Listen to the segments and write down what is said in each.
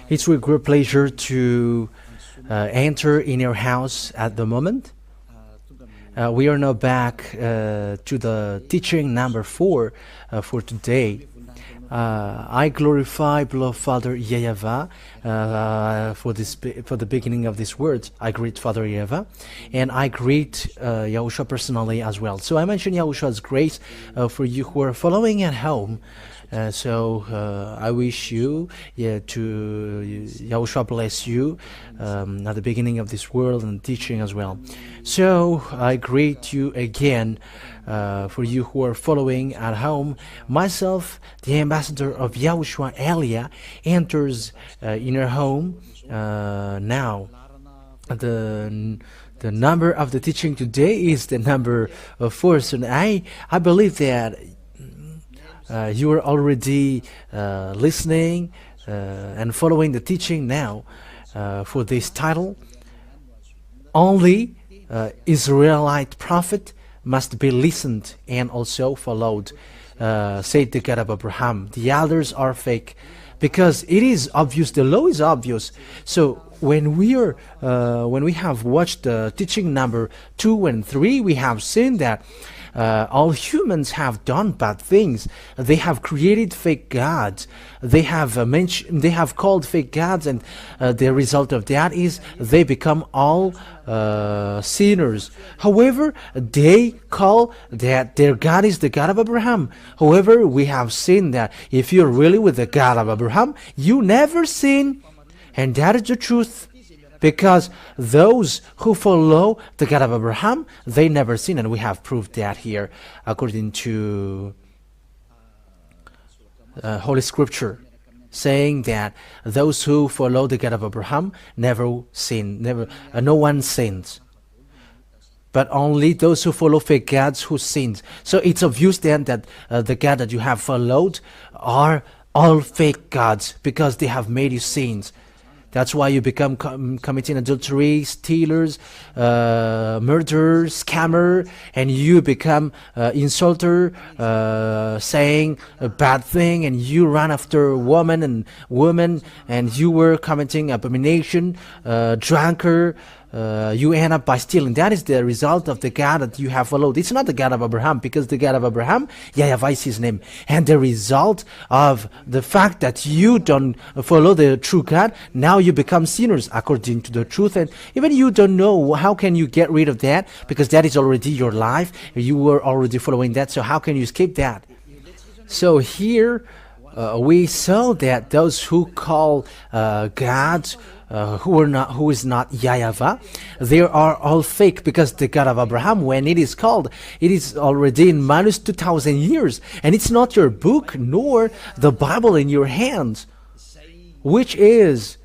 It's with great pleasure to enter in your house at the moment. We are now back to the teaching number 4 for today. I glorify, beloved Father YAHVAH, for the beginning of this word. I greet Father YAHVAH, and I greet YAHOSHUAH personally as well. So I mention YAHOSHUAH's grace for you who are following at home. I wish you to YAHOSHUAH bless you at the beginning of this world and teaching as well. So I greet you again for you who are following at home. Myself, the ambassador of YAHOSHUAH Elia, enters in your home now. The number of the teaching today is the number 4. So I believe that you are already listening and following the teaching now for this title. Only Israelite prophet must be listened and also followed, said the God of Abraham. The others are fake, because it is obvious, the law is obvious. So when we have watched the teaching number 2 and 3, we have seen that all humans have done bad things. They have created fake gods. They have called fake gods, and the result of that is they become all sinners. However, they call that their God is the God of Abraham. However, we have seen that if you're really with the God of Abraham, you never sin, and that is the truth. Because those who follow the God of Abraham, they never sin, and we have proved that here according to Holy Scripture, saying that those who follow the God of Abraham never sin, no one sins, but only those who follow fake gods who sins. So it's obvious then that the God that you have followed are all fake gods, because they have made you sins. That's why you become committing adultery, stealers, murderers, scammer, and you become insulter, saying a bad thing, and you run after woman, and you were committing abomination, drunkard. You end up by stealing. That is the result of the God that you have followed. It's not the God of Abraham, because the God of Abraham, YAHVAH is his name. And the result of the fact that you don't follow the true God, now you become sinners according to the truth. And even you don't know how can you get rid of that, because that is already your life. You were already following that, so how can you escape that? So here we saw that those who call God who is not YAHVAH, they are all fake, because the God of Abraham, when it is called, it is already in minus 2,000 years, and it's not your book nor the Bible in your hands, which changes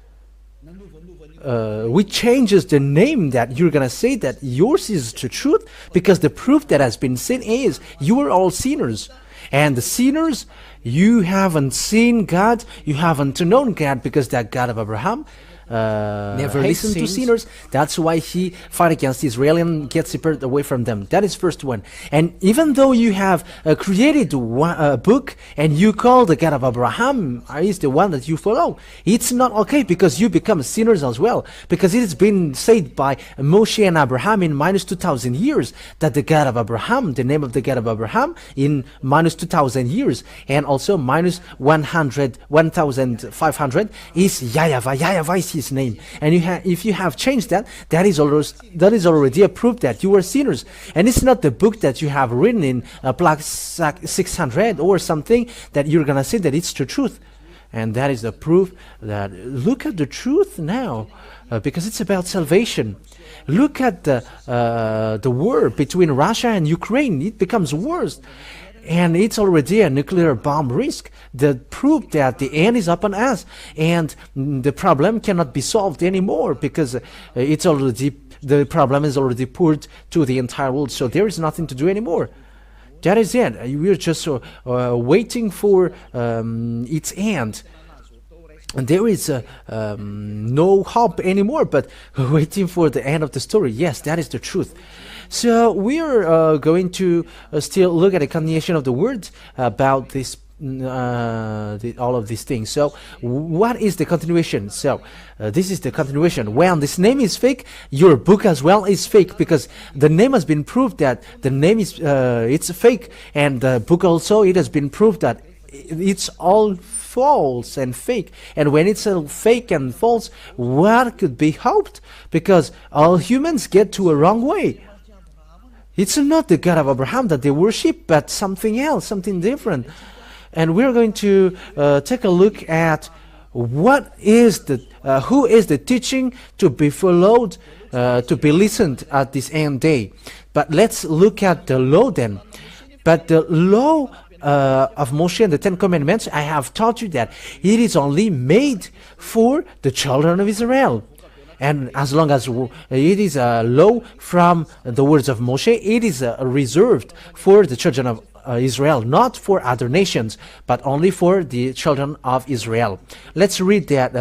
the name that you're gonna say that yours is the truth, because the proof that has been seen is you are all sinners. And the sinners, you haven't seen God, you haven't known God, because that God of Abraham never listened to sinners. That's why he fought against Israel and gets separated away from them. That is first one. And even though you have created a book and you call the God of Abraham is the one that you follow, it's not okay, because you become sinners as well, because it has been said by Moshe and Abraham in minus 2,000 years that the God of Abraham, the name of the God of Abraham in minus 2,000 years, and also minus 1,500 is YAHVAH. YAHVAH is his name, and if you have changed that, that is already a proof that you are sinners. And it's not the book that you have written in plaque 600 or something that you're gonna say that it's the truth. And that is the proof that look at the truth now, because it's about salvation. Look at the war between Russia and Ukraine. It becomes worse, and it's already a nuclear bomb risk. The proof that the end is upon us, and the problem cannot be solved anymore, because the problem is already poured to the entire world. So there is nothing to do anymore. That is it. We're just waiting for its end. And there is no hope anymore, but waiting for the end of the story. Yes, that is the truth. So we are going to still look at a continuation of the words about this all of these things. So what is the continuation? So this is the continuation. When this name is fake, your book as well is fake, because the name has been proved that the name is it's fake, and the book also, it has been proved that it's all false and fake. And when it's all fake and false, what could be hoped? Because all humans get to a wrong way. It's not the God of Abraham that they worship, but something else, something different. And we're going to take a look at what is the who is the teaching to be followed, to be listened at this end day. But let's look at the law then. But the law of Moshe and the Ten Commandments, I have taught you that it is only made for the children of Israel. And as long as it is a law from the words of Moshe, it is reserved for the children of Israel, not for other nations, but only for the children of Israel. Let's read that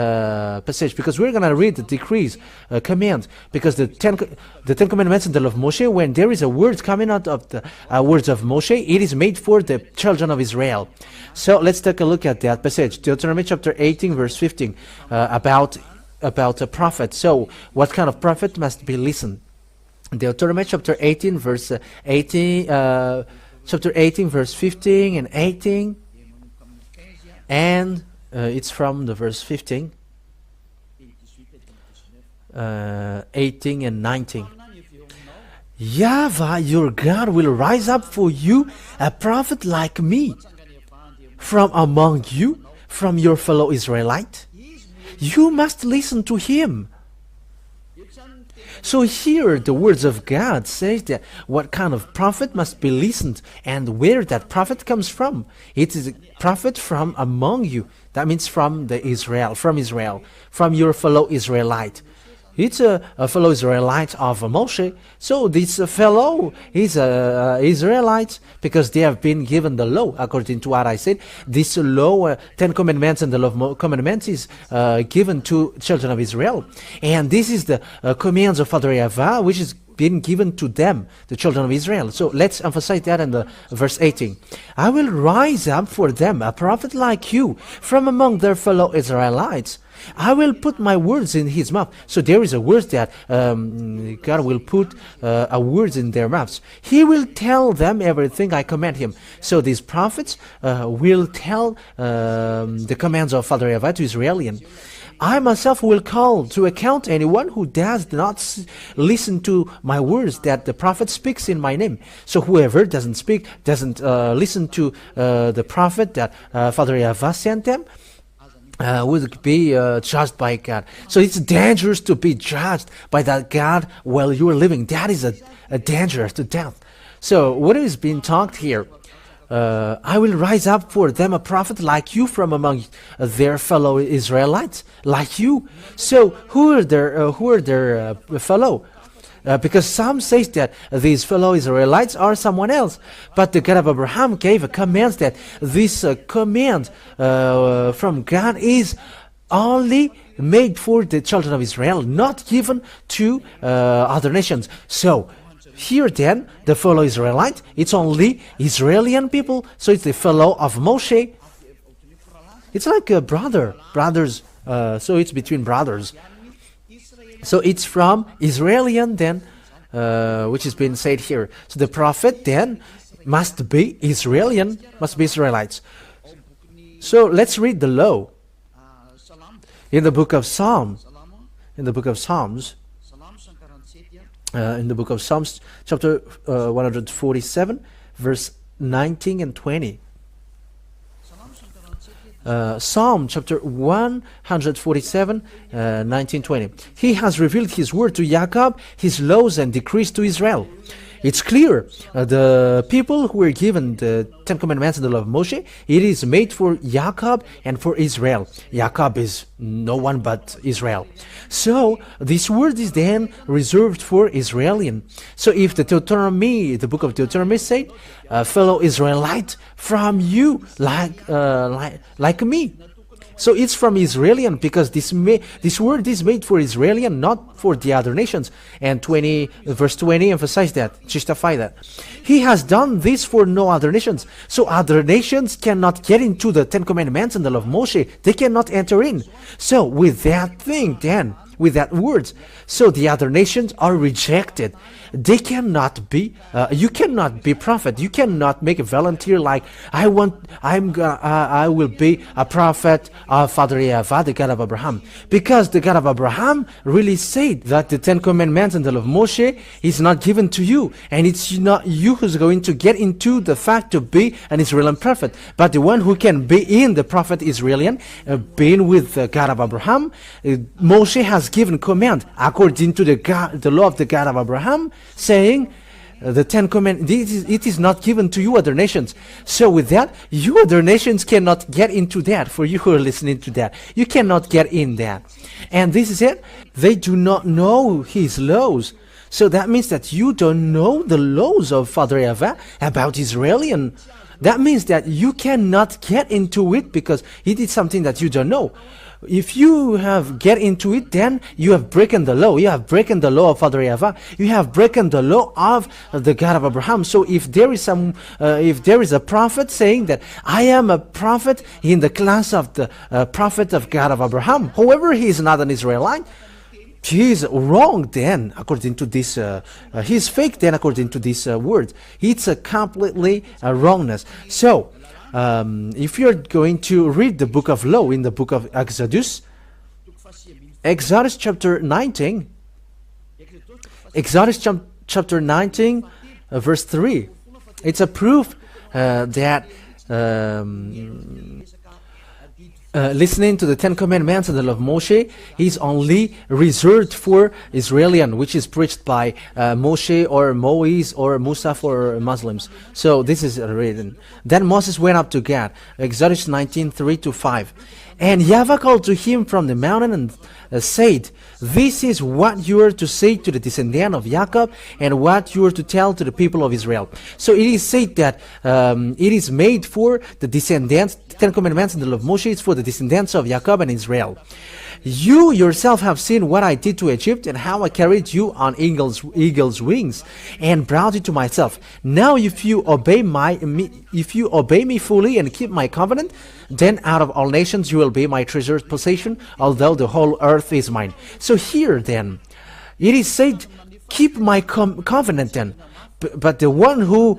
passage, because we're going to read the decrees, command, because the Ten Commandments and the law of Moshe, when there is a word coming out of the words of Moshe, it is made for the children of Israel. So let's take a look at that passage, Deuteronomy chapter 18, verse 15, about a prophet. So what kind of prophet must be listened? Deuteronomy chapter 18 verse 18 verse 15 and 18, and it's from the verse 15, 18 and 19. YAHVAH your God will rise up for you a prophet like me from among you, from your fellow Israelite. You must listen to him. So here the words of God says that what kind of prophet must be listened, and where that prophet comes from. It is a prophet from among you. That means from Israel, from your fellow Israelite. It's a fellow Israelite of Moshe. So this fellow is a Israelite, because they have been given the law, according to what I said. This law, 10 Commandments and the law of commandments, is given to children of Israel. And this is the commands of Father YAHVAH, which is been given to them, the children of Israel. So let's emphasize that in the verse 18. I will rise up for them a prophet like you from among their fellow Israelites. I will put my words in his mouth. So there is a word that God will put a words in their mouths. He will tell them everything I command him. So these prophets will tell the commands of Father YAHVAH to Israelian. I myself will call to account anyone who does not listen to my words that the prophet speaks in my name. So whoever doesn't listen to the prophet that Father YAHVAH sent them, would be judged by God. So it's dangerous to be judged by that God while you are living. That is a danger to death. So what is being talked here? I will rise up for them a prophet like you from among their fellow Israelites, like you. So who are their fellow? Because some say that these fellow Israelites are someone else. But the God of Abraham gave a command that this command from God is only made for the children of Israel, not given to other nations. So here then, the fellow Israelite, it's only Israeli people, so it's the fellow of Moshe. It's like a brothers, so it's between brothers. So it's from Israelian then, which is being said here. So the prophet then must be Israelian, must be Israelites. So let's read the law in the book of Psalms. In the book of Psalms, chapter 147, verse 19 and 20. Psalm chapter 147, 19, 20. He has revealed his word to Jacob, his laws and decrees to Israel. It's clear, the people who were given the Ten Commandments and the law of Moshe, it is made for Jacob and for Israel. Jacob is no one but Israel. So this word is then reserved for Israelian. So if the book of Deuteronomy said, fellow Israelite from you, like me. So it's from Israelian, because this word is made for Israelian, not for the other nations. And verse 20 emphasize that, justify that. He has done this for no other nations. So other nations cannot get into the Ten Commandments and the law of Moshe. They cannot enter in. So with that thing, then, with that words, so the other nations are rejected. They cannot be, you cannot be prophet. You cannot make a volunteer like, I will be a prophet of Father YAHVAH, the God of Abraham. Because the God of Abraham really said that the Ten Commandments and the law of Moshe is not given to you. And it's not you who's going to get into the fact to be an Israeli prophet. But the one who can be in the prophet Israelian, being with the God of Abraham, Moshe has given command according to the law of the God of Abraham, saying the Ten Commandments, it is not given to you other nations. So with that, you other nations cannot get into that. For you who are listening to that, you cannot get in that. And this is it. They do not know his laws. So that means that you don't know the laws of Father YAHVAH about Israelian. That means that you cannot get into it because it is something that you don't know. If you have get into it, then you have broken the law. You have broken the law of Father YAHVAH. You have broken the law of the God of Abraham. So if there is a prophet saying that I am a prophet in the class of the prophet of God of Abraham, however, he is not an Israelite, he is wrong then, according to this, he is fake then, according to this word. It's a completely wrongness. So, if you're going to read the book of law in the book of Exodus chapter 19, chapter 19, verse 3, it's a proof that listening to the Ten Commandments and the law of Moshe is only reserved for Israelian, which is preached by Moshe or Moise or Musa for Muslims. So this is written. Then Moses went up to God, Exodus 19, 3-5. And YAHVAH called to him from the mountain and said, this is what you are to say to the descendant of Jacob and what you are to tell to the people of Israel. So it is said that it is made for the descendants, the Ten Commandments and the law of Moshe is for the descendants of Jacob and Israel. You yourself have seen what I did to Egypt and how I carried you on eagle's wings and brought you to myself. Now if you obey me fully and keep my covenant, then out of all nations you will be my treasured possession, although the whole earth is mine. So here then, it is said, keep my covenant then. But the one who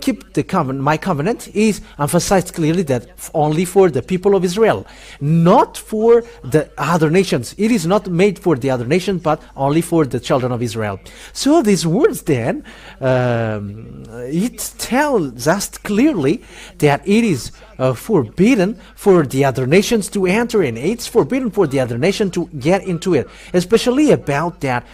keep my covenant is emphasized clearly that only for the people of Israel, not for the other nations. It is not made for the other nations, but only for the children of Israel. So these words then, it tells us clearly that it is forbidden for the other nations to enter in. It's forbidden for the other nation to get into it, especially about that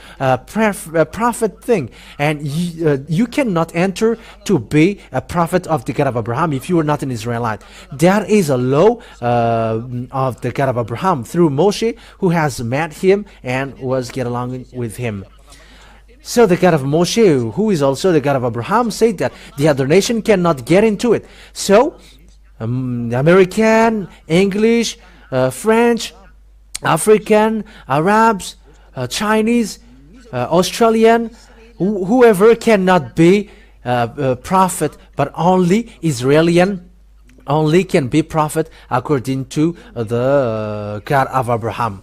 prophet thing. And you cannot enter to be a prophet of the God of Abraham if you are not an Israelite. That is a law of the God of Abraham through Moshe, who has met him and was get along with him. So the God of Moshe, who is also the God of Abraham, said that the other nation cannot get into it. So American, English, French, African, Arabs, Chinese, Australian, whoever cannot be a prophet, but only Israelian only can be prophet according to the God of Abraham.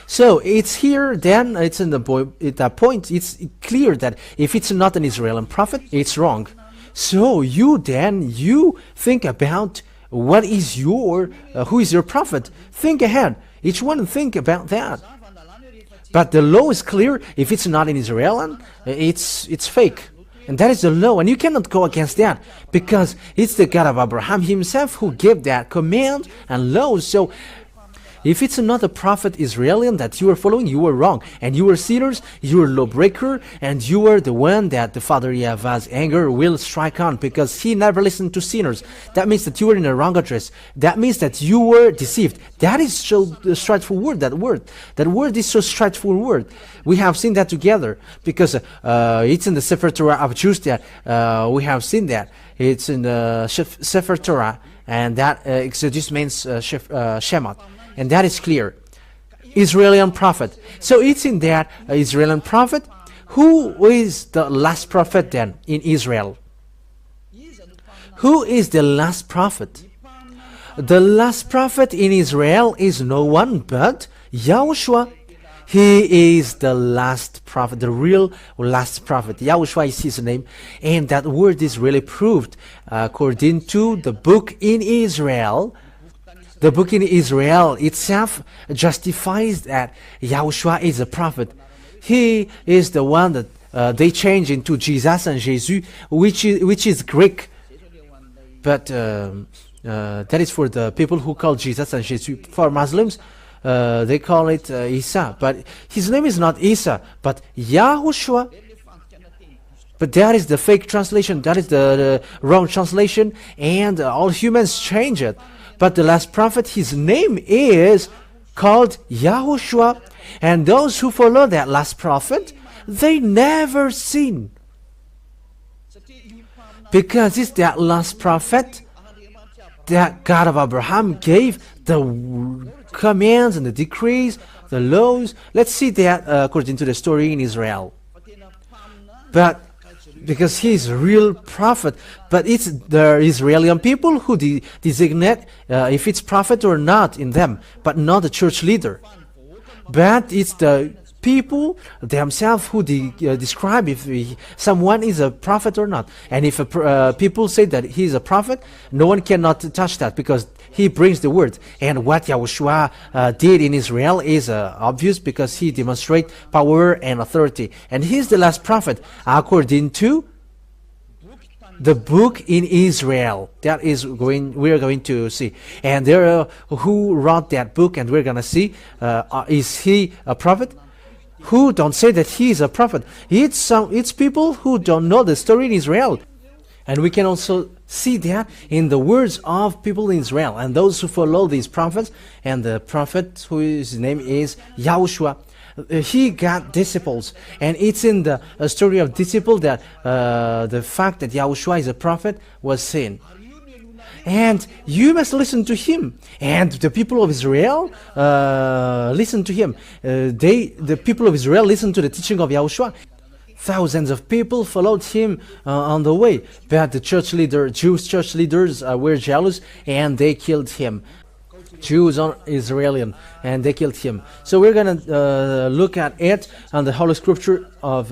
So it's here then, it's in that point, it's clear that if it's not an Israeli prophet, it's wrong. So you think about what is who is your prophet? Think ahead. Each one think about that. But the law is clear. If it's not in Israel, it's fake. And that is the law. And you cannot go against that because it's the God of Abraham himself who gave that command and law. So if it's not a prophet Israeli that you are following, you are wrong. And you are sinners, you are lawbreaker, and you are the one that the Father YAHVAH's anger will strike on because he never listened to sinners. That means that you were in a wrong address. That means that you were deceived. That is so straightforward, that word. That word is so straightforward. We have seen that together because it's in the Sefer Torah of Jews that we have seen that. It's in the Sefer Torah. and that Exodus means Shemot, and that is clear. Israeli prophet. So it's in that Israeli prophet. Who is the last prophet then in Israel? Who is the last prophet? The last prophet in Israel is no one but YAHOSHUAH. He is the last prophet, the real last prophet. YAHOSHUAH is his name, and that word is really proved according to the book in Israel. The book in Israel itself justifies that YAHOSHUAH is a prophet. He is the one that they change into Jesus and Jesus, which is Greek. But that is for the people who call Jesus and Jesus. For Muslims, they call it Isa. But his name is not Isa, but YAHOSHUAH. But that is the fake translation. That is the wrong translation. And all humans change it. But the last prophet, his name is called YAHOSHUAH. And those who follow that last prophet, they never sin. Because it's that last prophet that God of Abraham gave the commands and the decrees, the laws. Let's see that according to the story in Israel. But because he is a real prophet, but it's the Israeli people who designate if it's prophet or not in them, but not the church leader. But it's the people themselves who describe if someone is a prophet or not. And if people say that he is a prophet, no one cannot touch that because he brings the word. And what YAHOSHUAH did in Israel is obvious because he demonstrates power and authority. And he's the last prophet according to the book in Israel. That is we're going to see. And there are who wrote that book, and we're going to see, is he a prophet? Who don't say that he is a prophet. It's people who don't know the story in Israel. And we can also see that in the words of people in Israel and those who follow these prophets. And the prophet whose name is YAHOSHUAH, he got disciples, and it's in the story of disciple that the fact that YAHOSHUAH is a prophet was seen. And you must listen to him. And the people of Israel listen to him. The people of Israel listened to the teaching of YAHOSHUAH. Thousands of people followed him on the way. But the Jewish church leaders were jealous, and they killed him. Jews are Israeli, and they killed him. So we're going to look at it on the Holy Scripture of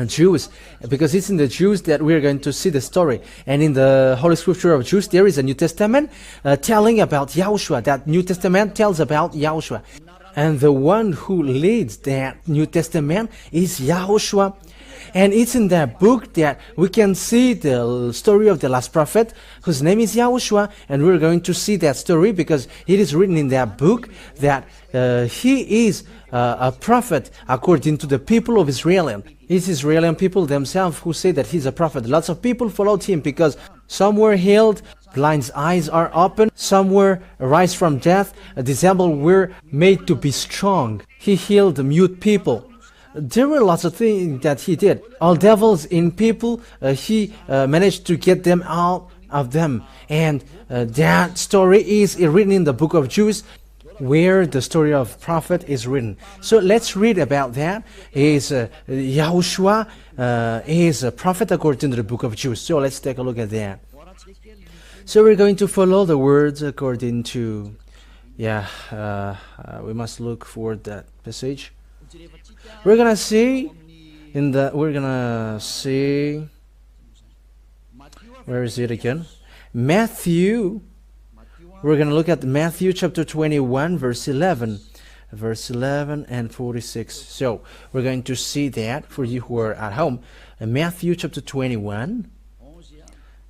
Jews, because it's in the Jews that we're going to see the story. And in the Holy Scripture of Jews, there is a New Testament telling about YAHOSHUAH. That New Testament tells about YAHOSHUAH. And the one who leads that New Testament is YAHOSHUAH. And it's in that book that we can see the story of the last prophet, whose name is YAHOSHUAH. And we're going to see that story because it is written in that book that he is a prophet according to the people of Israel. It's Israeli people themselves who say that he's a prophet. Lots of people followed him because some were healed, blind's eyes are open, some were raised from death, disabled were made to be strong. He healed mute people. There were lots of things that he did. All devils in people, he managed to get them out of them. And that story is written in the book of Jews, where the story of prophet is written. So let's read about that. YAHOSHUAH is a prophet according to the book of Jews. So let's take a look at that. So we're going to follow the words according to, we must look for that passage. We're gonna see where is it again? Matthew. We're going to look at Matthew chapter 21, verse 11 and 46. So we're going to see that for you who are at home. Matthew chapter 21,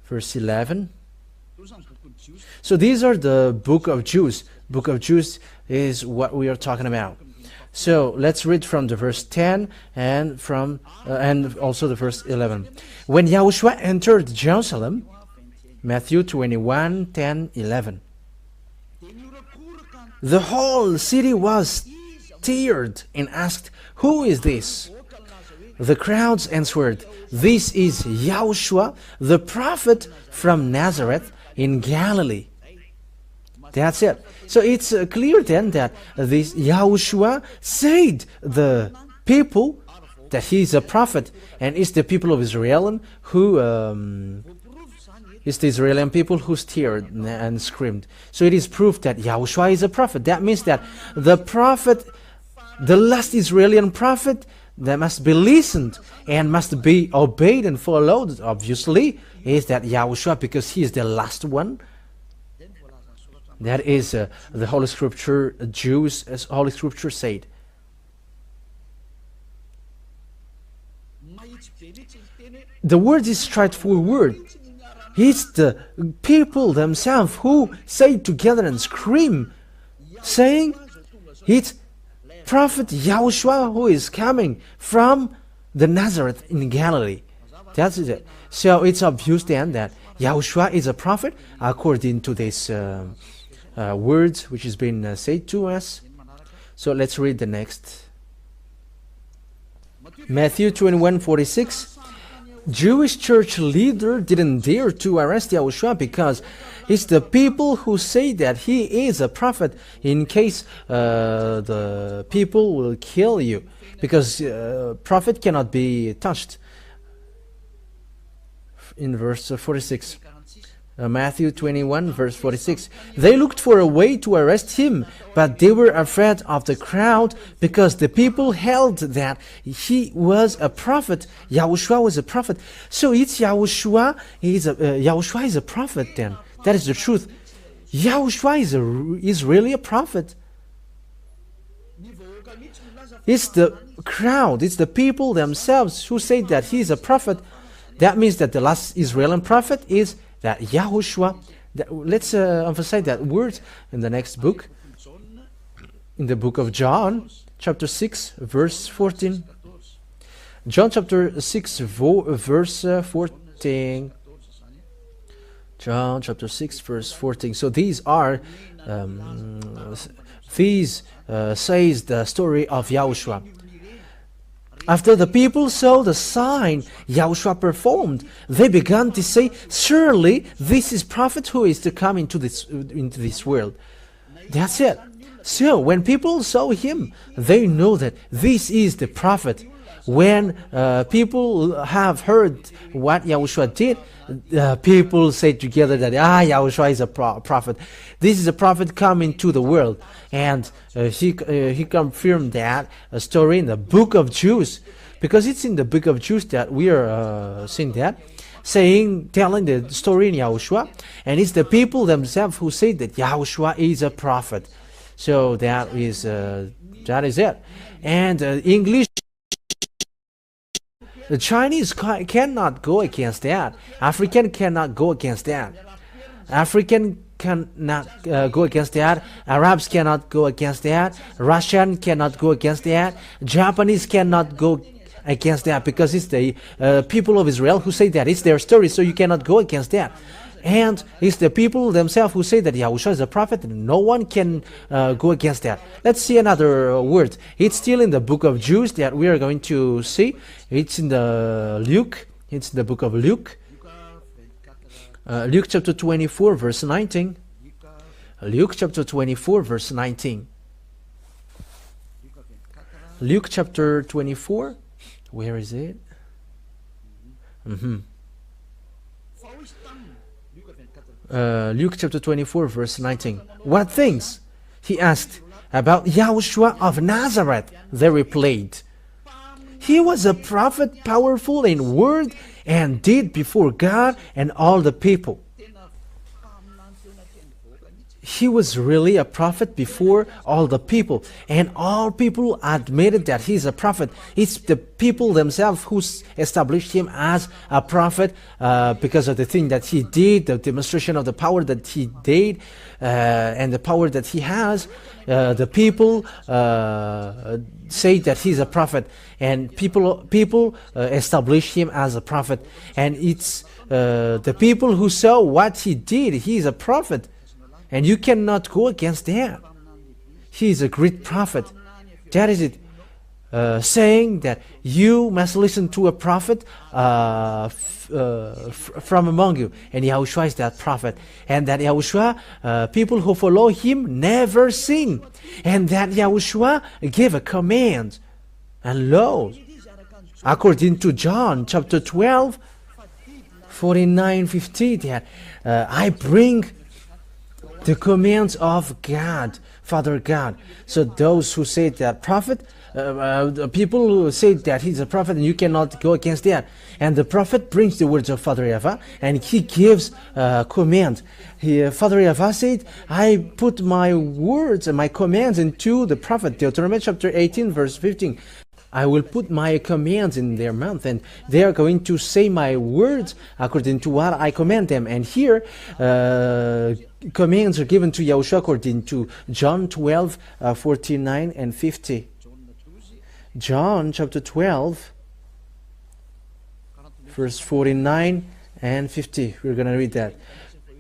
verse 11. So these are the book of Jews. Book of Jews is what we are talking about. So let's read from the verse 10 and from and also the verse 11. When YAHOSHUAH entered Jerusalem, Matthew 21, 10, 11. The whole city was stirred and asked, "Who is this?" The crowds answered, "This is YAHOSHUAH, the prophet from Nazareth." in Galilee. That's it. So it's clear then that this Yahushua said the people that he is a prophet, and it's the people of Israel who it's the Israeli people who stared and screamed. So it is proof that Yahushua is a prophet. That means that the prophet, the last Israeli prophet, that must be listened and must be obeyed and followed, obviously, is that Yahushua, because he is the last one. That is the Holy Scripture, Jews, as Holy Scripture said. The word is straightforward. It's the people themselves who say together and scream, saying, it's Prophet Yahushua who is coming from the Nazareth in Galilee. That's it. So it's obvious then that Yahushua is a prophet according to this words which has been said to us. So let's read the next. Matthew 21:46. Jewish church leader didn't dare to arrest Yahushua because it's the people who say that he is a prophet, in case the people will kill you, because prophet cannot be touched. In verse 46. Matthew 21 verse 46. They looked for a way to arrest him, but they were afraid of the crowd because the people held that he was a prophet. Yahushua was a prophet. So it's Yahushua is a prophet then. That is the truth. Yahushua is really a prophet. It's the crowd, it's the people themselves who say that he is a prophet. That means that the last Israeli prophet is that Yahushua. Let's emphasize that word in the next book, in the book of John, chapter 6, verse 14. John chapter 6, verse 14. John chapter 6, verse 14. So these are, says the story of Yahushua. After the people saw the sign Yahushua performed, they began to say, surely this is prophet who is to come into this world. That's it. So when people saw him, they know that this is the prophet. When people have heard what Yahushua did, people say together that Yahushua is a prophet. This is a prophet coming to the world. And he confirmed that story in the book of Jews, because it's in the book of Jews that we are seeing that, telling the story in Yahushua, and it's the people themselves who say that Yahushua is a prophet. So that is it. And English, the Chinese cannot go against that. African cannot go against that. African cannot go against that. Arabs cannot go against that. Russian cannot go against that. Japanese cannot go against that, because it's the people of Israel who say that. It's their story, so you cannot go against that. And it's the people themselves who say that Yahushua is a prophet, and no one can go against that. Let's see another word. It's still in the book of Jews that we are going to see. It's in the Luke. It's the book of Luke. Luke chapter 24, verse 19. Luke chapter 24, verse 19. Luke chapter 24. Where is it? Luke chapter 24, verse 19. What things? He asked. About Yahushua of Nazareth, they replied. He was a prophet, powerful in word and deed before God and all the people. He was really a prophet before all the people, and all people admitted that he's a prophet. It's the people themselves who established him as a prophet because of the thing that he did, the demonstration of the power that he did, and the power that he has. The people say that he's a prophet, and people establish him as a prophet. And it's the people who saw what he did. He's a prophet. And you cannot go against that. He is a great prophet. That is it. saying that you must listen to a prophet from among you, and Yahushua is that prophet, and that Yahushua, people who follow him never sin, and that Yahushua gave a command. And lo, according to John chapter 12, 49, 50, that I bring the commands of God, Father God. So those who say that prophet, people who say that he's a prophet, and you cannot go against that. And the prophet brings the words of Father YAHVAH, and he gives command. Father YAHVAH said, I put my words and my commands into the prophet. Deuteronomy chapter 18, verse 15. I will put my commands in their mouth, and they are going to say my words according to what I command them. And here, commands are given to Yahushua according to John 12, 49 and 50. John chapter 12, verse 49 and 50. We're going to read that.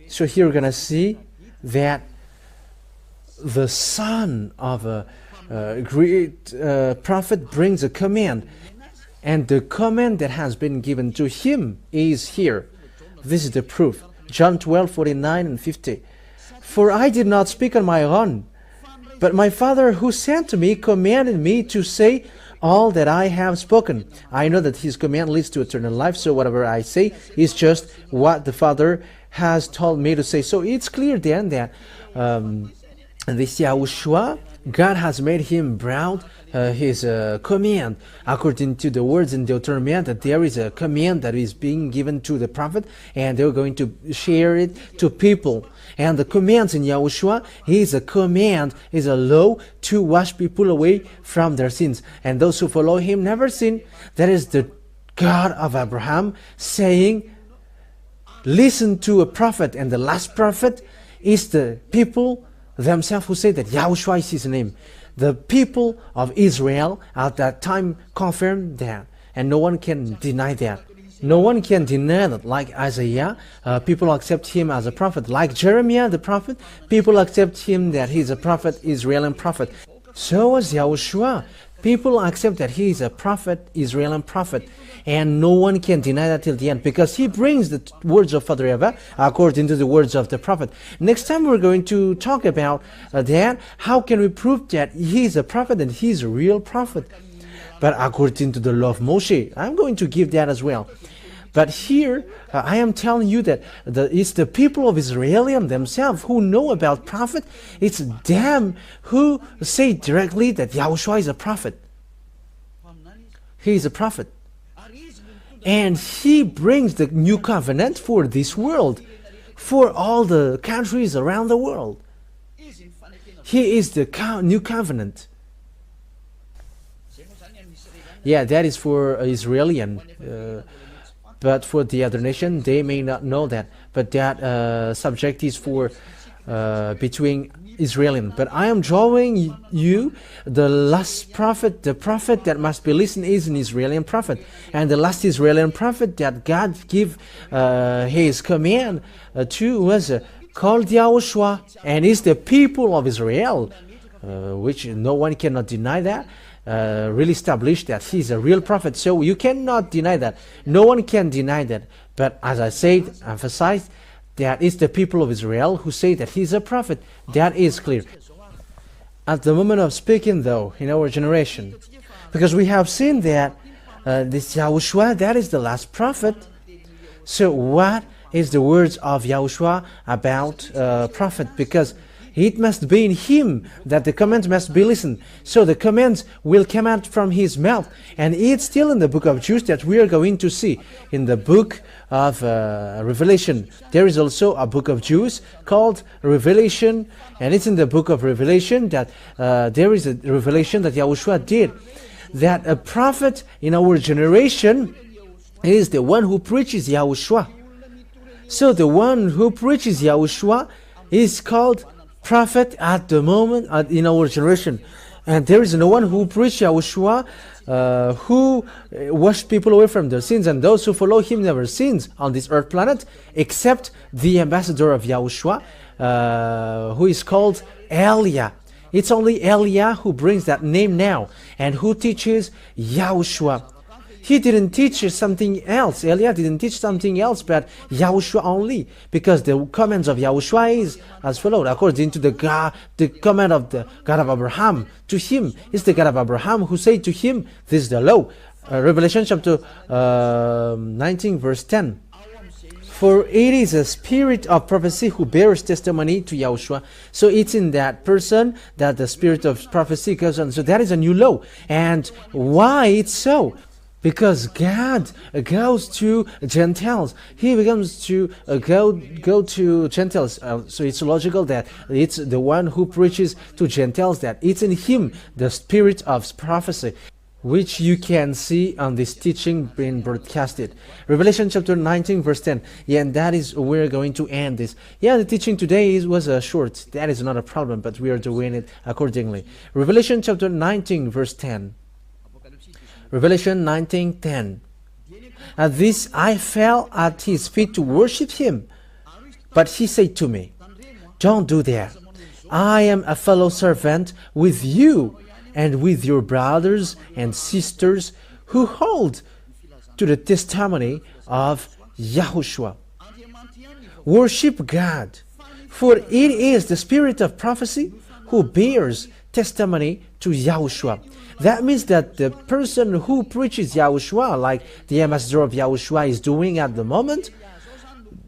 So here we're going to see that the son of a great prophet brings a command, and the command that has been given to him is here. This is the proof. John 12, 49 and 50. For I did not speak on my own, but my Father who sent me commanded me to say all that I have spoken. I know that his command leads to eternal life, so whatever I say is just what the Father has told me to say. So it's clear then that this Yahushua, God has made him proud, his command, according to the words in Deuteronomy, that there is a command that is being given to the prophet, and they're going to share it to people. And the commands in Yahushua is a command, is a law to wash people away from their sins. And those who follow him never sin. That is the God of Abraham saying, listen to a prophet. And the last prophet is the people themselves who say that Yahushua is his name. The people of Israel at that time confirmed that, and no one can deny that. No one can deny that. Like Isaiah, people accept him as a prophet. Like Jeremiah the prophet, people accept him that he's a prophet, Israeli prophet. So was Yahushua. People accept that he is a prophet, Israeli prophet, and no one can deny that till the end, because he brings the words of Father YAHVAH according to the words of the prophet. Next time we're going to talk about that. How can we prove that he is a prophet and he is a real prophet? But according to the law of Moshe, I'm going to give that as well. But here, I am telling you that it's the people of Israel themselves who know about prophet. It's them who say directly that Yahushua is a prophet. He is a prophet. And he brings the new covenant for this world, for all the countries around the world. He is the new covenant. Yeah, that is for Israeli, but for the other nation, they may not know that. But that subject is for between Israeli. But I am drawing you the last prophet, the prophet that must be listened is an Israeli prophet. And the last Israeli prophet that God gave his command to was called Yahushua, and is the people of Israel, which no one cannot deny that. Really established that he's a real prophet. So you cannot deny that. No one can deny that. But as I said, emphasized, that is the people of Israel who say that he's a prophet. That is clear. At the moment of speaking, though, in our generation, because we have seen that this Yahushua, that is the last prophet. So what is the words of Yahushua about prophet? Because it must be in him that the commands must be listened. So the commands will come out from his mouth. And it's still in the book of Jude that we are going to see. In the book of Revelation, there is also a book of Jude called Revelation. And it's in the book of Revelation that there is a revelation that Yahushua did. That a prophet in our generation is the one who preaches Yahushua. So the one who preaches Yahushua is called prophet at the moment in our generation. And there is no one who preached Yahushua who washed people away from their sins, and those who follow him never sins on this earth planet, except the ambassador of Yahushua, who is called Elia. It's only Eliah who brings that name now and who teaches YAHOSHUAH. He didn't teach something else. Eliah didn't teach something else but YAHOSHUAH only, because the commands of YAHOSHUAH is as followed, according to the command of the God of Abraham to him. It's the God of Abraham who said to him, this is the law. Revelation chapter 19 verse 10. For it is a spirit of prophecy who bears testimony to YAHOSHUAH. So it's in that person that the spirit of prophecy goes on. So that is a new law. And why it's so? Because God goes to Gentiles. He becomes to go to Gentiles. So it's logical that it's the one who preaches to Gentiles, that it's in him the spirit of prophecy, which you can see on this teaching being broadcasted. Revelation chapter 19 verse 10. Yeah, and that is where we're going to end this. Yeah, the teaching today was short. That is not a problem, but we are doing it accordingly. Revelation chapter 19 verse 10. Revelation 19:10. At this I fell at his feet to worship him. But he said to me, don't do that. I am a fellow servant with you and with your brothers and sisters who hold to the testimony of YAHOSHUAH. Worship God, for it is the spirit of prophecy who bears testimony to YAHOSHUAH. That means that the person who preaches YAHOSHUAH, like the ambassador of YAHOSHUAH is doing at the moment,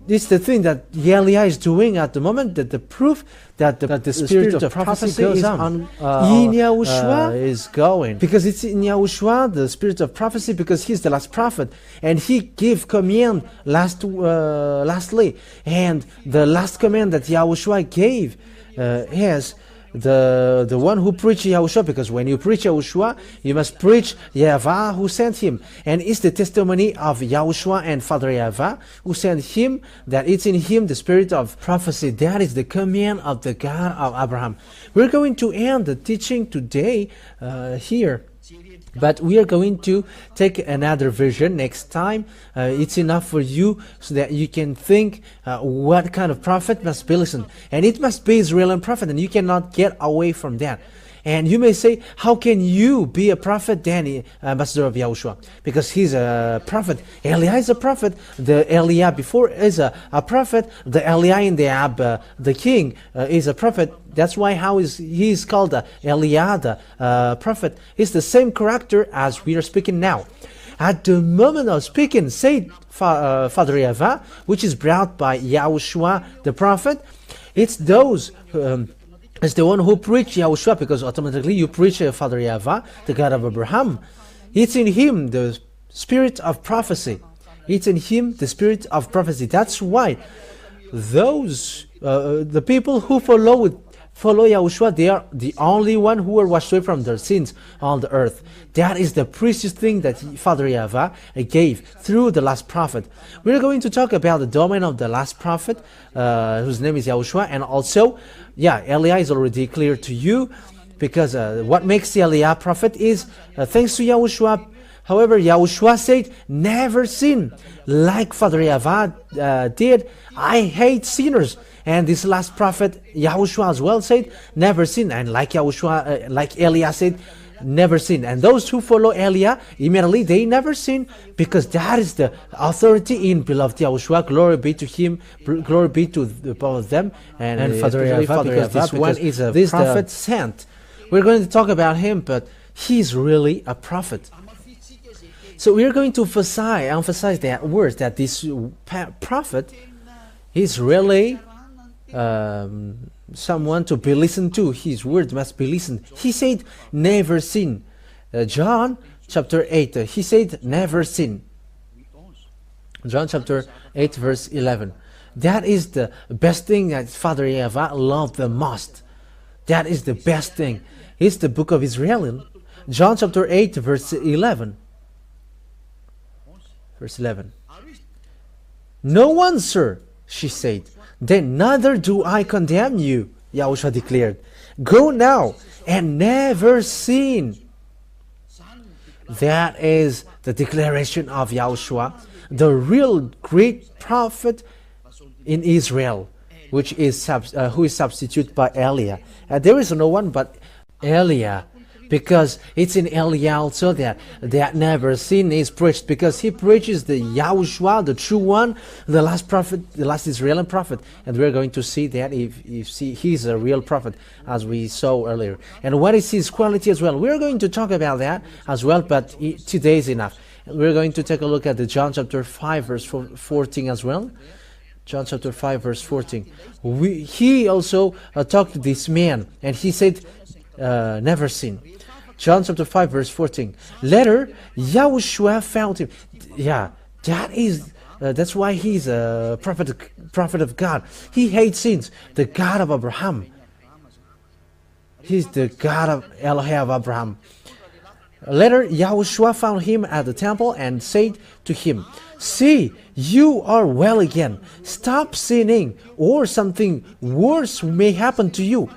it's the thing that Eliah is doing at the moment, that the proof that the spirit of prophecy goes on in YAHOSHUAH is going. Because it's in YAHOSHUAH, the spirit of prophecy, because he's the last prophet. And he gave command lastly. And the last command that YAHOSHUAH gave is the one who preached YAHOSHUAH, because when you preach YAHOSHUAH, you must preach YAHVAH who sent him. And it's the testimony of YAHOSHUAH and Father YAHVAH who sent him, that it's in him the spirit of prophecy. That is the command of the God of Abraham. We're going to end the teaching today here. But we are going to take another version next time. It's enough for you so that you can think what kind of prophet must be listened. And it must be Israeli prophet, and you cannot get away from that. And you may say, how can you be a prophet, then ambassador of YAHOSHUAH? Because he's a prophet. Eliah is a prophet. The Eliah before is a prophet. The Eliah in the king is a prophet. That's why he's called Eliah, the prophet. It's the same character as we are speaking now. At the moment of speaking, said Father YAHVAH, which is brought by YAHOSHUAH the prophet, it's those it's the one who preached YAHOSHUAH, because automatically you preach Father YAHVAH, the God of Abraham. It's in him the spirit of prophecy. It's in him the spirit of prophecy. That's why those the people who follow YAHOSHUAH, they are the only one who are washed away from their sins on the earth. That is the precious thing that Father YAHVAH gave through the last prophet. We're going to talk about the domain of the last prophet, whose name is YAHOSHUAH, and also, Eliah is already clear to you, because what makes the Eliah prophet is thanks to YAHOSHUAH. However, YAHOSHUAH said, never sin. Like Father YAHVAH did, I hate sinners. And this last prophet, YAHOSHUAH as well said, never sin. And like YAHOSHUAH, like Eliah said, never sin. And those who follow Eliah, immediately they never sin, because that is the authority in beloved YAHOSHUAH. Glory be to him, glory be to both of them. And Father YAHVAH, because this one is a prophet sent. We're going to talk about him, but he's really a prophet. So we are going to emphasize that word, that this prophet is really someone to be listened to. His word must be listened. He said, never sin. John chapter 8, he said, never sin. John chapter 8 verse 11. That is the best thing that Father YAHVAH loved the most. That is the best thing. It's the book of Israel. John chapter 8 verse 11. Verse 11. No one, sir, she said. Then neither do I condemn you, YAHOSHUAH declared. Go now and never sin. That is the declaration of YAHOSHUAH, the real great prophet in Israel. who is substitute by Eliah. There is no one but Eliah, because it's in Eliah also that never sin is preached, because he preaches the YAHOSHUAH, the true one, the last prophet, the last Israeli prophet, and we're going to see that if he's a real prophet, as we saw earlier. And what is his quality as well? We're going to talk about that as well, but today is enough. We're going to take a look at the John chapter 5 verse 14 as well. John chapter 5 verse 14. He also talked to this man, and he said, never sin. John chapter 5 verse 14. Later, YAHOSHUAH found him. Yeah, that's why he's a prophet of God. He hates sins. The God of Abraham. He's the God of Elohim of Abraham. Later, YAHOSHUAH found him at the temple and said to him, "See, you are well again. Stop sinning, or something worse may happen to you."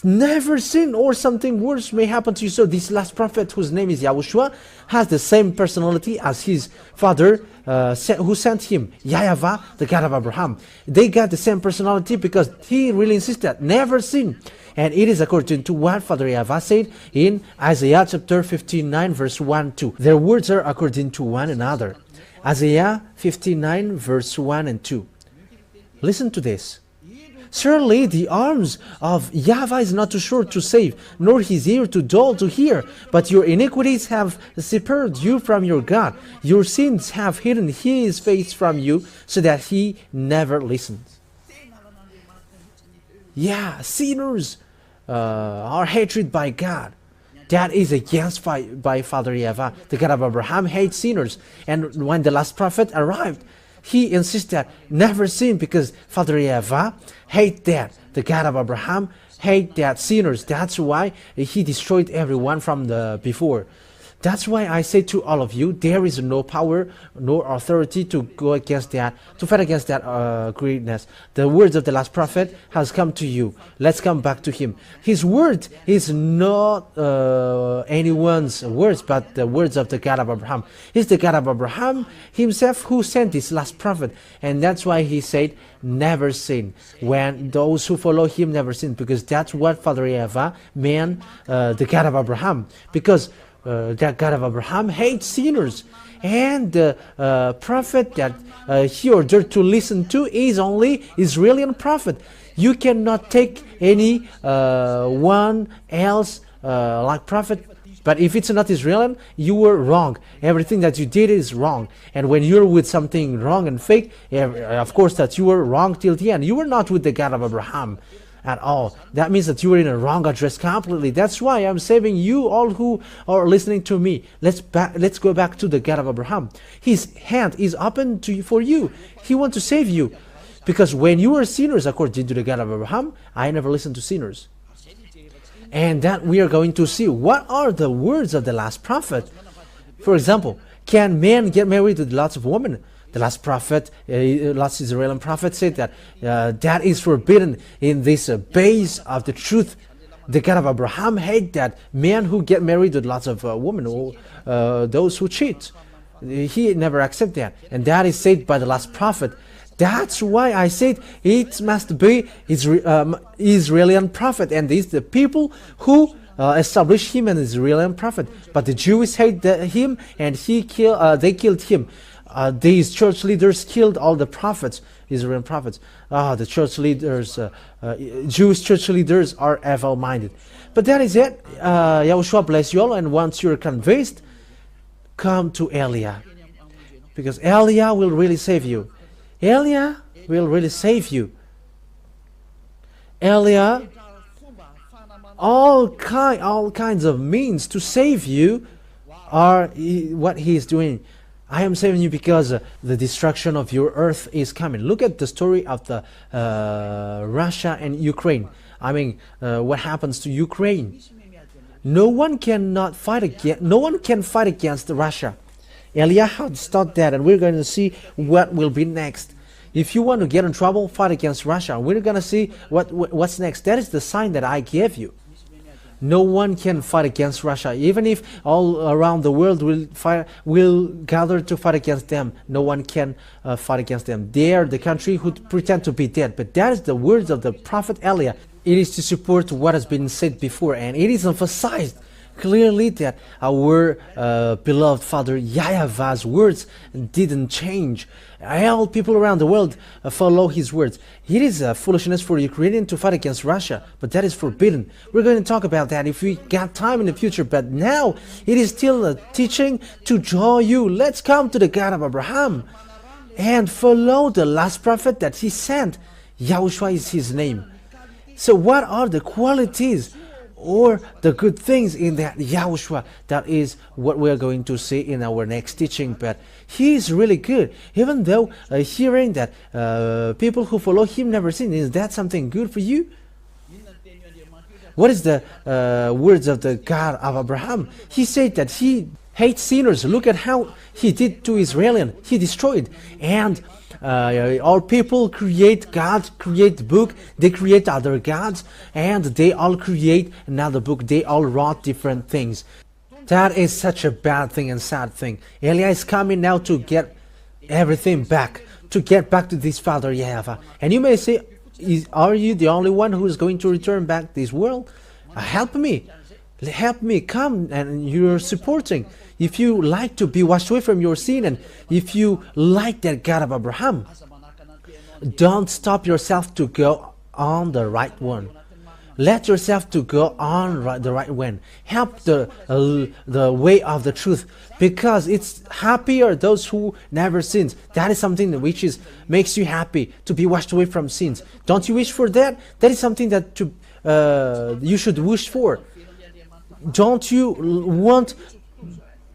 Never sin, or something worse may happen to you. So this last prophet, whose name is YAHOSHUAH, has the same personality as his father who sent him, YAHVAH, the God of Abraham. They got the same personality because he really insisted, never sin. And it is according to what Father YAHVAH said in Isaiah chapter 59 verse 1-2. Their words are according to one another. Isaiah 59 verse 1 and 2. Listen to this. Surely the arms of YAHVAH is not too short to save, nor his ear too dull to hear. But your iniquities have separated you from your God. Your sins have hidden his face from you, so that he never listens. Yeah, sinners are hated by God. That is against by Father YAHVAH. The God of Abraham hates sinners. And when the last prophet arrived, he insisted never sin, because Father YAHVAH hate that. The God of Abraham hate that sinners. That's why he destroyed everyone from the before. That's why I say to all of you, there is no power nor authority to go against that, to fight against that greatness. The words of the last prophet has come to you. Let's come back to him. His word is not anyone's words, but the words of the God of Abraham. He's the God of Abraham himself who sent this last prophet. And that's why he said, never sin. When those who follow him never sin, because that's what Father YAHVAH meant, the God of Abraham. Because that God of Abraham hates sinners, and the prophet that he ordered to listen to is only Israeli prophet. You cannot take any one else like prophet. But if it's not Israeli, you were wrong. Everything that you did is wrong. And when you're with something wrong and fake, of course that you were wrong till the end. You were not with the God of Abraham at all. That means that you were in a wrong address completely. That's why I'm saving you all who are listening to me. Let's go back to the God of Abraham. His hand is open to you, for you. He wants to save you. Because when you were sinners, according to the God of Abraham, I never listened to sinners. And that we are going to see what are the words of the last prophet. For example, can men get married with lots of women? The last prophet, last Israeli prophet said that that is forbidden in this base of the truth. The God of Abraham hate that men who get married with lots of women, or those who cheat. He never accept that. And that is said by the last prophet. That's why I said it must be Israeli prophet, and these the people who established him an Israeli prophet. But the Jews hate him, and they killed him. These church leaders killed all the prophets, Israeli prophets. The church leaders, Jewish church leaders are evil-minded. But that is it. YAHOSHUAH bless you all, and once you're convinced, come to Eliah. Because Eliah will really save you. Eliah will really save you. Eliah, all kinds of means to save you are what he is doing. I am saving you because the destruction of your earth is coming. Look at the story of the Russia and Ukraine. I mean, what happens to Ukraine? No one can fight against Russia. Eliah has taught that, and we're going to see what will be next. If you want to get in trouble, fight against Russia. We're going to see what's next. That is the sign that I gave you. No one can fight against Russia. Even if all around the world will gather to fight against them, no one can fight against them. They are the country who pretend to be dead. But that is the words of the prophet Eliah. It is to support what has been said before, and it is emphasized clearly that our beloved Father YAHVAH's words didn't change. All people around the world follow his words. It is foolishness for Ukrainian to fight against Russia, but that is forbidden. We're going to talk about that if we got time in the future, but now it is still a teaching to draw you. Let's come to the God of Abraham and follow the last prophet that he sent. YAHOSHUAH is his name. So what are the qualities or the good things in that YAHOSHUAH? That is what we are going to see in our next teaching. But he is really good, even though hearing that people who follow him never sin. Is that something good for you? What is the words of the God of Abraham? He said that he hates sinners. Look at how he did to Israel. He destroyed. And all people create God, create book, they create other gods, and they all create another book. They all wrote different things. That is such a bad thing and sad thing. Eliah is coming now to get everything back, to get back to this Father YAHVAH. And you may say, are you the only one who is going to return back this world? Help me. Help me, come, and you're supporting. If you like to be washed away from your sin, and if you like that God of Abraham, don't stop yourself to go on the right one. Let yourself to go on the right one. Help the way of the truth, because it's happier those who never sins. That is something which makes you happy, to be washed away from sins. Don't you wish for that? That is something that you should wish for. Don't you want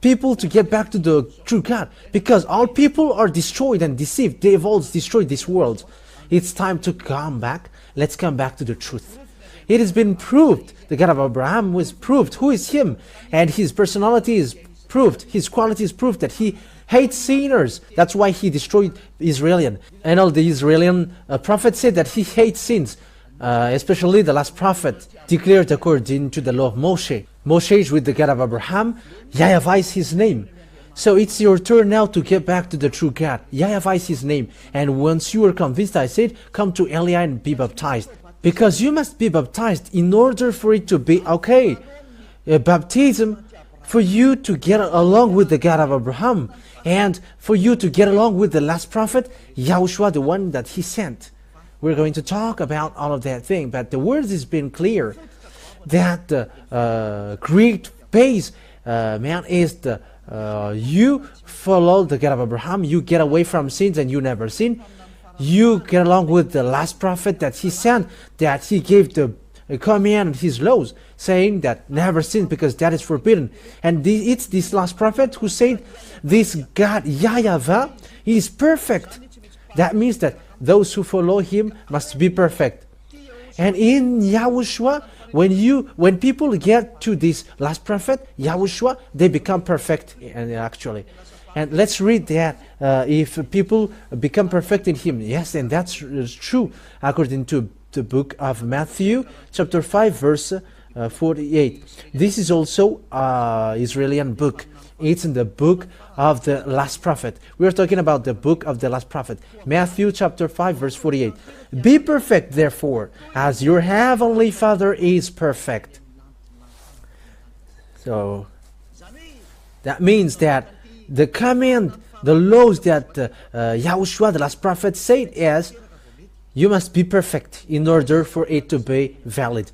people to get back to the true God? Because all people are destroyed and deceived. They have all destroyed this world. It's time to come back. Let's come back to the truth. It has been proved. The God of Abraham was proved. Who is him? And his personality is proved. His quality is proved that he hates sinners. That's why he destroyed Israel. And all the Israeli prophets said that he hates sins. Especially the last prophet declared according to the law of Moshe. Moshe is with the God of Abraham. YAHVAH is his name. So it's your turn now to get back to the true God. YAHVAH is his name. And once you are convinced, I said, come to Eliah and be baptized. Because you must be baptized in order for it to be okay. Baptism for you to get along with the God of Abraham. And for you to get along with the last prophet, YAHOSHUAH, the one that he sent. We're going to talk about all of that thing, but the word has been clear that the great base, man, is the you follow the God of Abraham, you get away from sins and you never sin. You get along with the last prophet that he sent, that he gave the command and his laws, saying that never sin because that is forbidden. And it's this last prophet who said, this God YAHVAH is perfect. That means that those who follow him must be perfect. And in YAHOSHUAH, when people get to this last prophet, YAHOSHUAH, they become perfect actually. And let's read that if people become perfect in him. Yes, and that's true according to the book of Matthew, chapter 5, verse 48. This is also an Israeli book. It's in the book of the last prophet. We are talking about the book of the last prophet. Matthew chapter 5 verse 48. Be perfect therefore, as your heavenly Father is perfect. So that means that the command, the laws that YAHOSHUAH, the last prophet, said is, you must be perfect in order for it to be valid.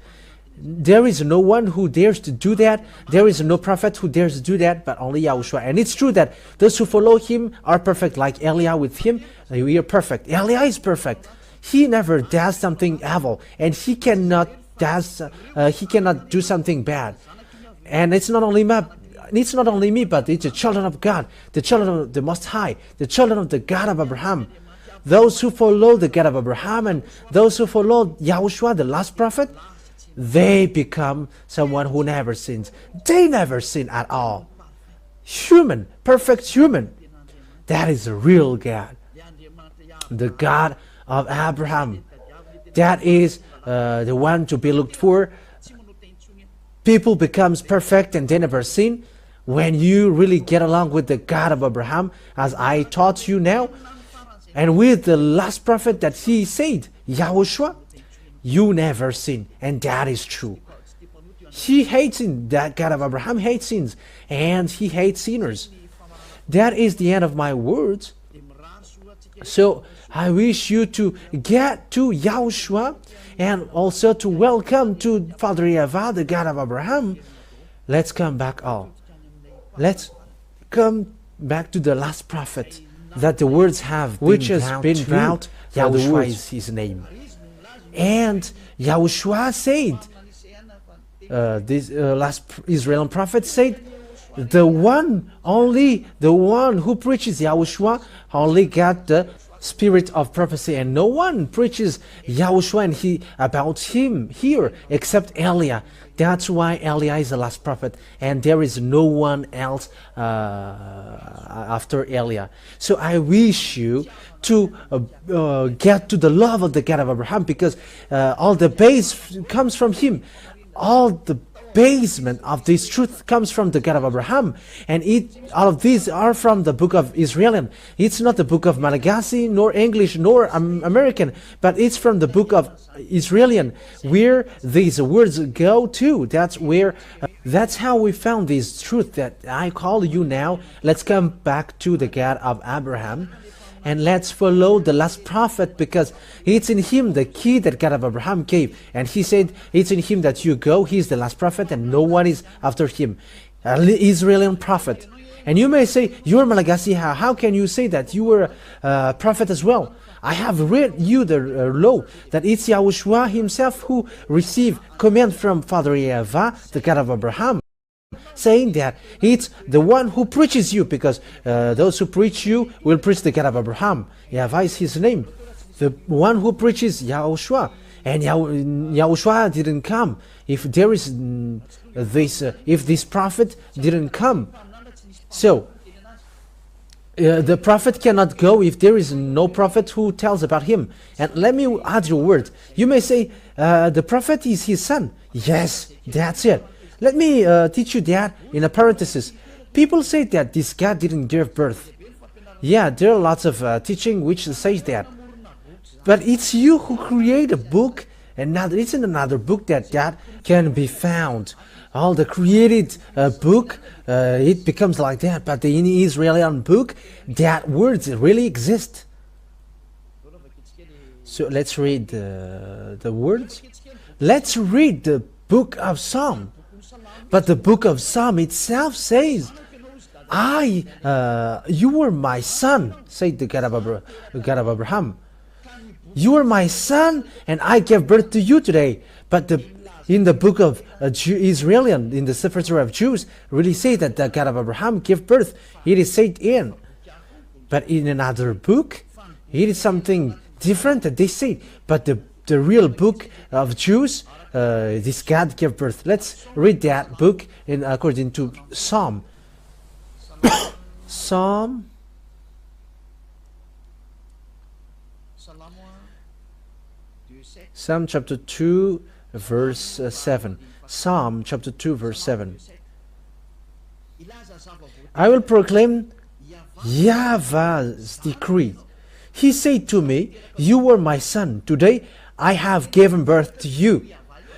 There is no one who dares to do that. There is no prophet who dares to do that, but only YAHOSHUAH. And it's true that those who follow him are perfect, like Eliah with him. We are perfect. Eliah is perfect. He never does something evil, and he cannot do something bad. And it's not only me, but it's the children of God, the children of the Most High, the children of the God of Abraham. Those who follow the God of Abraham and those who follow YAHOSHUAH, the last prophet, they become someone who never sins. They never sin at all. Human, perfect human. That is a real God. The God of Abraham. That is the one to be looked for. people becomes perfect and they never sin when you really get along with the God of Abraham, as I taught you now, and with the last prophet that he said, YAHOSHUAH, you never sin, and that is true. He hates sin. That God of Abraham hates sins, and he hates sinners. That is the end of my words. So I wish you to get to YAHOSHUAH and also to welcome to Father YAHVAH, the God of Abraham. Let's come back all. Let's come back to the last prophet that the words have been which has been brought. YAHOSHUAH is his name. And YAHOSHUAH said, this last Israeli prophet said, the one who preaches YAHOSHUAH only got the spirit of prophecy, and no one preaches YAHOSHUAH and about him here except Eliah. That's why Eliah is the last prophet, and there is no one else after Eliah. So I wish you to get to the love of the God of Abraham, because all the base comes from him. All the basement of this truth comes from the God of Abraham, and all of these are from the book of Israelian. It's not the book of Malagasy, nor English, nor American, but it's from the book of Israelian, where these words go to. That's how we found this truth that I call you now. Let's come back to the God of Abraham, and let's follow the last prophet, because it's in him the key that God of Abraham gave. And he said, it's in him that you go. He's the last prophet and no one is after him. An Israeli prophet. And you may say, you're Malagasy. How can you say that? You were a prophet as well. I have read you the law that it's YAHOSHUAH himself who received command from Father YAHVAH, the God of Abraham, saying that it's the one who preaches you, because those who preach you will preach the God of Abraham. YAHVAH is his name. The one who preaches YAHOSHUAH. And YAHOSHUAH didn't come. If there is if this prophet didn't come. So the prophet cannot go if there is no prophet who tells about him. And let me add your word. You may say, the prophet is his son. Yes, that's it. Let me teach you that in a parenthesis. People say that this God didn't give birth. Yeah, there are lots of teaching which says that. But it's you who create a book, and now there isn't another book that can be found. All the created book, it becomes like that. But in the Israeli book, that words really exist. So let's read the words. Let's read the book of Psalm. But the book of Psalm itself says, you were my son, said the God of Abraham. You are my son, and I gave birth to you today. But in the book of Israelian, in the Sefer Torah of Jews, really say that the God of Abraham gave birth. It is said in. But in another book, it is something different that they say. But the real book of Jews, this God gave birth. Let's read that book according to Psalm. Psalm chapter 2 verse 7. Psalm chapter 2 verse 7. I will proclaim YAHVAH's decree. He said to me, you are my son. Today I have given birth to you.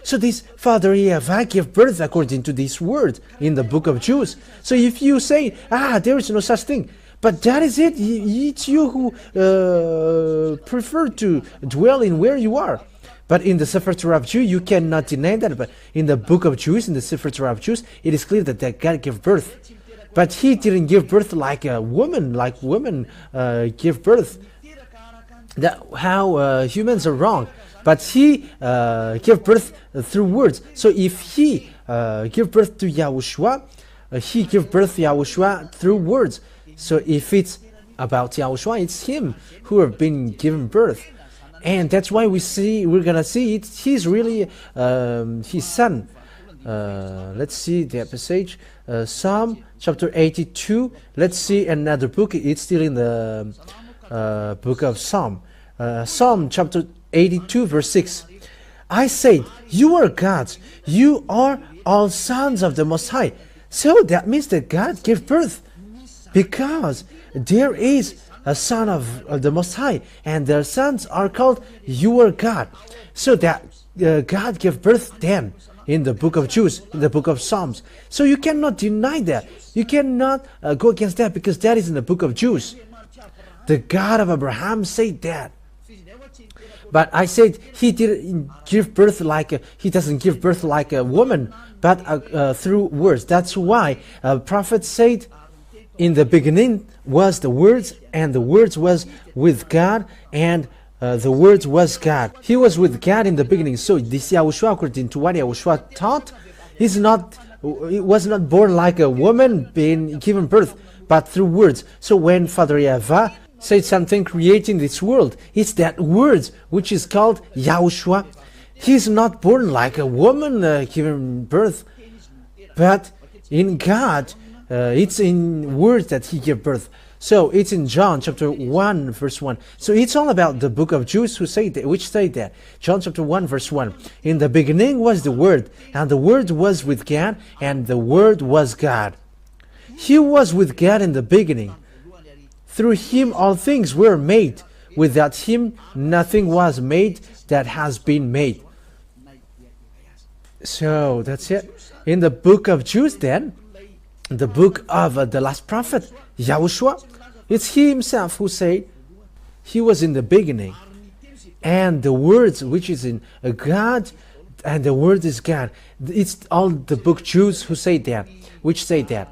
So this Father YAHVAH gave birth according to this word in the book of Jews. So if you say, there is no such thing, but that is it. It's you who prefer to dwell in where you are. But in the Sefer Torah of Jews, you cannot deny that. But in the book of Jews, in the Sefer Torah of Jews, it is clear that God gave birth. But he didn't give birth like a woman, like women give birth. How humans are wrong. But he gave birth through words. So if he gave birth to YAHOSHUAH, he gave birth to YAHOSHUAH through words. So if it's about YAHOSHUAH, it's him who have been given birth. And that's why we're gonna see it. He's really his son. Let's see the passage. Psalm chapter 82. Let's see another book. It's still in the book of Psalm. Psalm chapter 82 verse 6. I said, you are gods. You are all sons of the Most High. So that means that God gave birth, because there is a son of the Most High, and their sons are called you are God. So that God gave birth then in the book of Jews, in the book of Psalms. So you cannot deny that. You cannot go against that, because that is in the book of Jews. The God of Abraham said that. But I said he didn't give birth he doesn't give birth like a woman, but through words. That's why prophet said, in the beginning was the words, and the words was with God, and the words was God. He was with God in the beginning. So this Yahushua, according to what Yahushua taught, he was not born like a woman being given birth, but through words. So when Father YAHVAH said something creating this world, it's that words which is called YAHOSHUAH. He's not born like a woman given birth, but in God, it's in words that he gave birth. So it's in John chapter 1 verse 1. So it's all about the book of Jews which say that. John chapter 1 verse 1. In the beginning was the Word, and the Word was with God, and the Word was God. He was with God in the beginning. Through him all things were made. Without him nothing was made that has been made. So that's it. In the book of Jews then, the book of the last prophet, YAHOSHUAH, it's he himself who said he was in the beginning. And the words which is in God, and the word is God. It's all the book Jews who say that, which say that.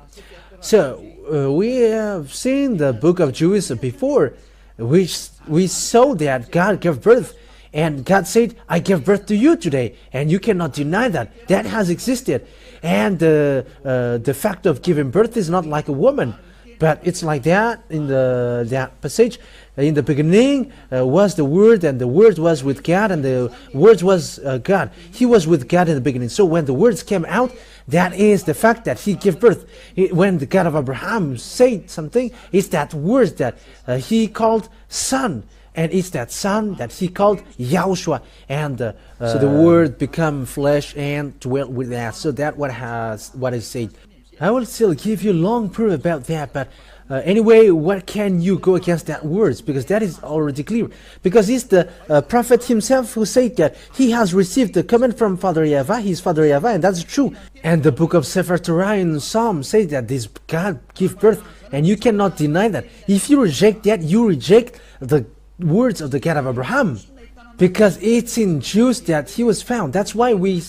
So we have seen the book of Jews before, which we saw that God gave birth, and God said, I gave birth to you today, and you cannot deny that. That has existed. And the fact of giving birth is not like a woman, but it's like that in that passage. In the beginning was the Word, and the Word was with God, and the Word was God. He was with God in the beginning. So when the words came out, that is the fact that he gave birth. When the God of Abraham said something, it's that word that he called son. And it's that son that he called YAHOSHUAH. And so the word become flesh and dwelt with us. So that what is said. I will still give you long proof about that, but anyway, what can you go against that words? Because that is already clear. Because it's the prophet himself who said that he has received the command from Father YAHVAH, his Father YAHVAH, and that's true. And the book of Sefer Torah in Psalm says that this God give birth, and you cannot deny that. If you reject that, you reject the words of the God of Abraham, because it's in Jews that he was found. That's why we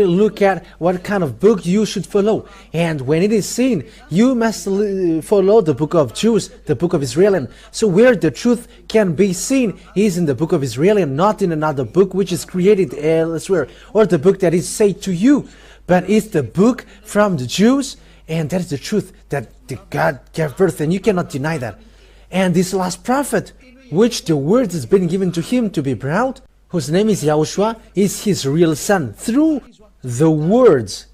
look at what kind of book you should follow. And when it is seen, you must follow the book of Jews, the book of Israelite. So where the truth can be seen is in the book of Israelite, not in another book which is created elsewhere, or the book that is said to you. But it's the book from the Jews, and that is the truth, that the God gave birth, and you cannot deny that. And this last prophet, which the word has been given to him to be brought, whose name is YAHOSHUAH, is his real son. Through the words,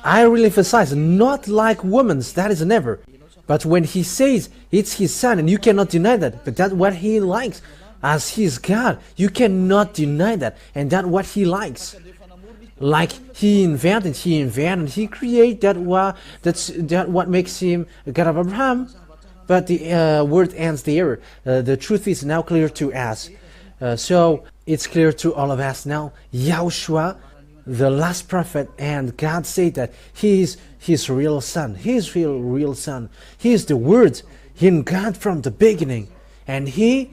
I really emphasize, not like woman's, that is never. But when he says it's his son, and you cannot deny that, but that's what he likes. As he is God, you cannot deny that, and that's what he likes. Like he invented, he created that's what makes him a God of Abraham. But the word ends there. The truth is now clear to us. So it's clear to all of us now. YAHOSHUAH, the last prophet, and God said that he is his real son. His real son. He is the word in God from the beginning. And he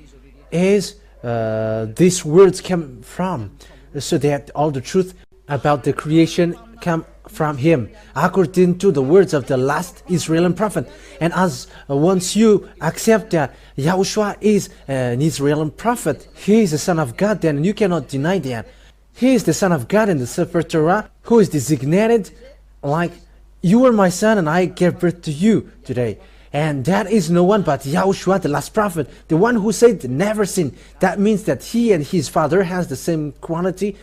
is, these words come from, so that all the truth about the creation come from him, according to the words of the last Israeli prophet. And as once you accept that YAHOSHUAH is an Israeli prophet, he is the son of God, then you cannot deny that. He is the son of God in the Sefer Torah, who is designated like, you are my son and I gave birth to you today. And that is no one but YAHOSHUAH, the last prophet, the one who said never sin. That means that he and his father has the same quantity,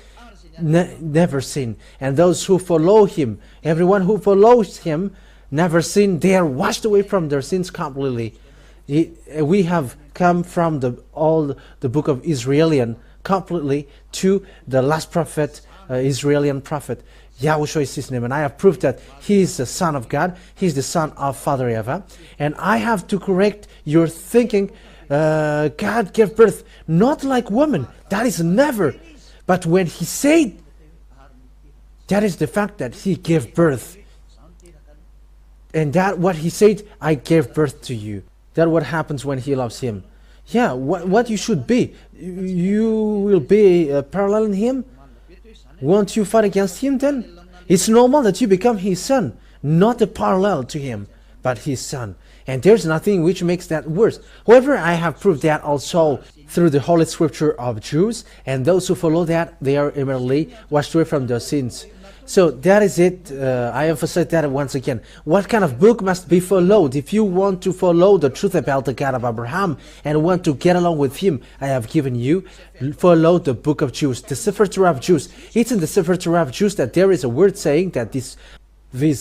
never sin. And those who follow him, everyone who follows him, never sin. They are washed away from their sins completely. We have come from the book of Israelite completely to the last prophet, Israeli prophet. YAHOSHUAH is his name, and I have proved that he is the Son of God. He is the Son of Father YAHVAH. And I have to correct your thinking. God gave birth not like woman. That is never. But when he said, that is the fact that he gave birth. And that what he said, I gave birth to you. That what happens when he loves him. Yeah, what you should be. You will be parallel in him. Won't you fight against him then? It's normal that you become his son. Not a parallel to him, but his son. And there's nothing which makes that worse. However, I have proved that also through the Holy Scripture of Jews. And those who follow that, they are immediately washed away from their sins. So that is it. I emphasize that once again. What kind of book must be followed? If you want to follow the truth about the God of Abraham and want to get along with him, I have given you, follow the book of Jews, the Sefer Torah of Jews. It's in the Sefer Torah of Jews that there is a word saying that this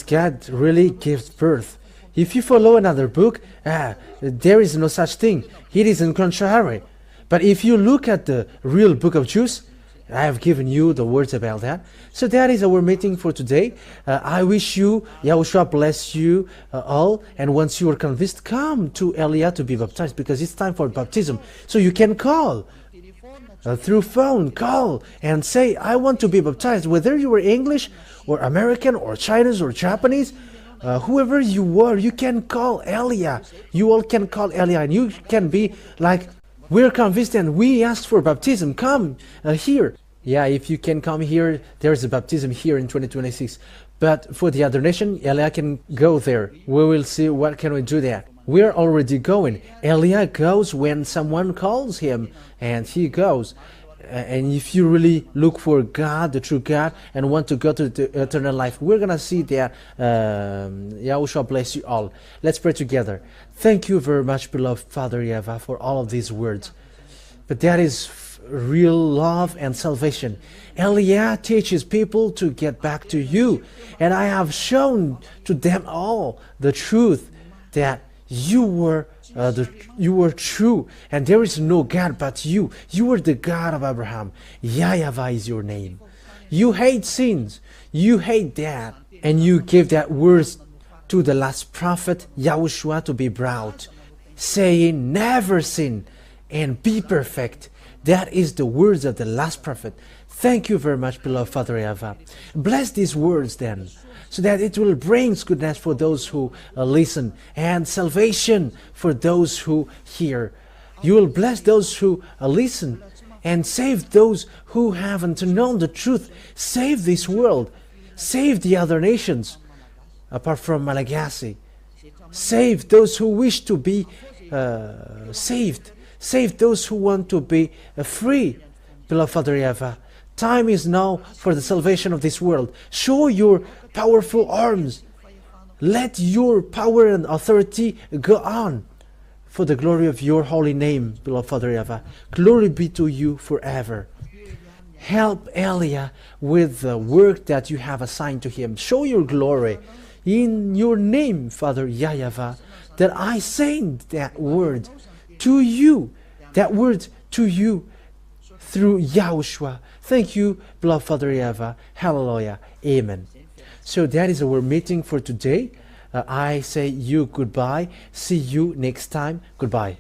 God really gives birth. If you follow another book, there is no such thing. It is in contrary. But if you look at the real book of Jews, I have given you the words about that. So that is our meeting for today. I wish you, YAHOSHUAH bless you all. And once you are convinced, come to Elia to be baptized, because it's time for baptism. So you can call through phone, call and say, I want to be baptized. Whether you are English or American or Chinese or Japanese, whoever you are, you can call Elia. You all can call Elia, and you can be like, we're convinced and we asked for baptism. Come here. Yeah, if you can come here, there's a baptism here in 2026. But for the other nation, Elia can go there. We will see what can we do there. We're already going. Elia goes when someone calls him, and he goes. And if you really look for God, the true God, and want to go to the eternal life, we're going to see that. YAHOSHUAH bless you all. Let's pray together. Thank you very much, beloved Father YAHVAH, for all of these words. But that is real love and salvation. Elia teaches people to get back to you. And I have shown to them all the truth that you were true, and there is no God but you. You are the God of Abraham. YAHVAH is your name. You hate sins. You hate that. And you gave that words to the last prophet, YAHOSHUAH, to be brought, saying, never sin and be perfect. That is the words of the last prophet. Thank you very much, beloved Father YAHVAH. Bless these words then, so that it will bring goodness for those who listen, and salvation for those who hear. You will bless those who listen, and save those who haven't known the truth. Save this world. Save the other nations, apart from Malagasy. Save those who wish to be saved. Save those who want to be free. Beloved Father YAHVAH, time is now for the salvation of this world. Show your powerful arms. Let your power and authority go on for the glory of your holy name, beloved Father YAHVAH. Glory be to you forever. Help Elia with the work that you have assigned to him. Show your glory in your name, Father YAHVAH, that I send that word to you, through YAHOSHUAH. Thank you, beloved Father YAHVAH. Hallelujah. Amen. So that is our meeting for today. I say you goodbye. See you next time. Goodbye.